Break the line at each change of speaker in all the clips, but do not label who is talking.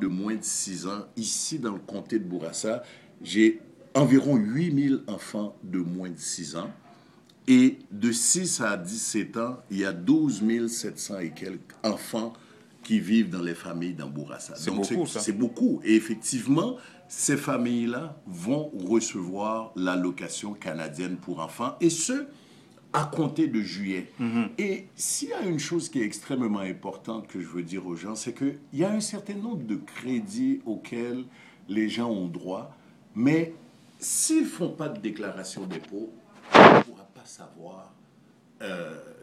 moins de 6 ans. Ici, dans le comté de Bourassa, j'ai environ 8000 enfants de moins de 6 ans. Et de 6 à 17 ans, il y a 12 700 et quelques enfants qui vivent dans les familles dans Bourassa.
C'est
Donc
beaucoup, ça.
c'est beaucoup. Et effectivement, ces familles-là vont recevoir l'allocation canadienne pour enfants. Et ce, à compter de juillet. Et s'il y a une chose qui est extrêmement importante que je veux dire aux gens, c'est qu'il y a un certain nombre de crédits auxquels les gens ont droit, mais s'ils ne font pas de déclaration d'impôt, on ne pourra pas savoir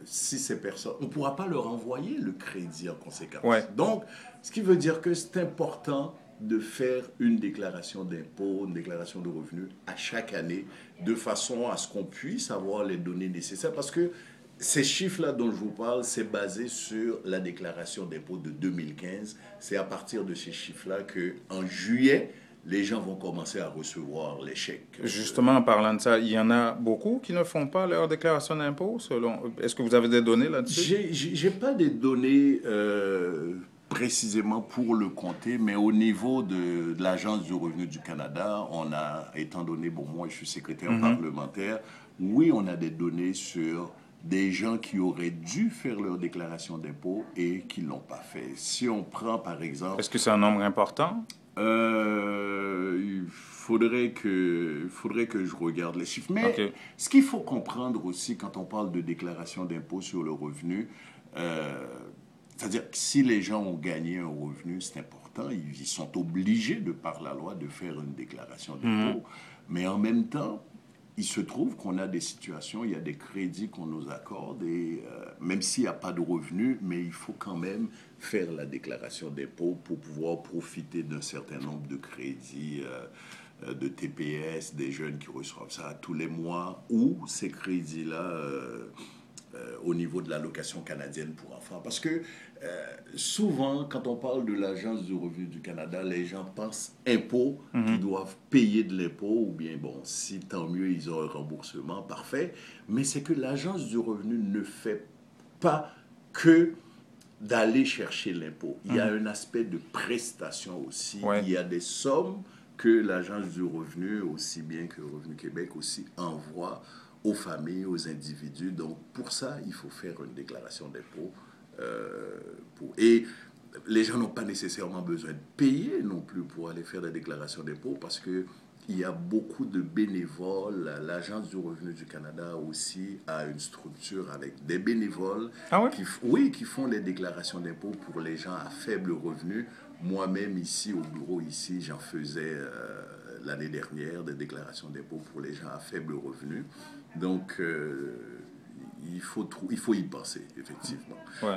si ces personnes... On ne pourra pas leur envoyer le crédit en conséquence.
Ouais.
Donc, ce qui veut dire que c'est important de faire une déclaration d'impôt, une déclaration de revenus à chaque année, de façon à ce qu'on puisse avoir les données nécessaires. Parce que ces chiffres-là dont je vous parle, c'est basé sur la déclaration d'impôt de 2015. C'est à partir de ces chiffres-là qu'en juillet, les gens vont commencer à recevoir les chèques.
Justement, en parlant de ça, il y en a beaucoup qui ne font pas leur déclaration d'impôt. Est-ce que vous avez des données là-dessus?
J'ai pas des données précisément pour le comté, mais au niveau de l'Agence du revenu du Canada, on a, étant donné, bon, moi je suis secrétaire parlementaire, oui, on a des données sur des gens qui auraient dû faire leur déclaration d'impôt et qui ne l'ont pas fait. Si on prend par exemple...
Est-ce que c'est un nombre important?
Il faudrait que je regarde les chiffres. Mais
Okay.
ce qu'il faut comprendre aussi quand on parle de déclaration d'impôt sur le revenu, c'est-à-dire que si les gens ont gagné un revenu, c'est important, ils sont obligés de par la loi de faire une déclaration d'impôt. Mais en même temps, il se trouve qu'on a des situations, il y a des crédits qu'on nous accorde et même s'il n'y a pas de revenus, mais il faut quand même faire la déclaration d'impôt pour pouvoir profiter d'un certain nombre de crédits de TPS, des jeunes qui reçoivent ça tous les mois, ou ces crédits-là au niveau de l'allocation canadienne pour enfants. Parce que souvent, quand on parle de l'Agence du revenu du Canada, les gens pensent impôts, qu'ils doivent payer de l'impôt, ou bien, bon, si tant mieux, ils ont un remboursement, parfait. Mais c'est que l'Agence du revenu ne fait pas que d'aller chercher l'impôt. Il y a un aspect de prestation aussi.
Ouais.
Il y a des sommes que l'Agence du revenu, aussi bien que Revenu Québec, aussi envoie aux familles, aux individus. Donc, pour ça, il faut faire une déclaration d'impôt. Et les gens n'ont pas nécessairement besoin de payer non plus pour aller faire la déclaration d'impôt parce que il y a beaucoup de bénévoles. L'Agence du revenu du Canada aussi a une structure avec des bénévoles qui font les déclarations d'impôt pour les gens à faible revenu. Moi-même, ici, au bureau, ici, j'en faisais l'année dernière des déclarations d'impôt pour les gens à faible revenu. Donc, il faut y penser, effectivement.
Ouais.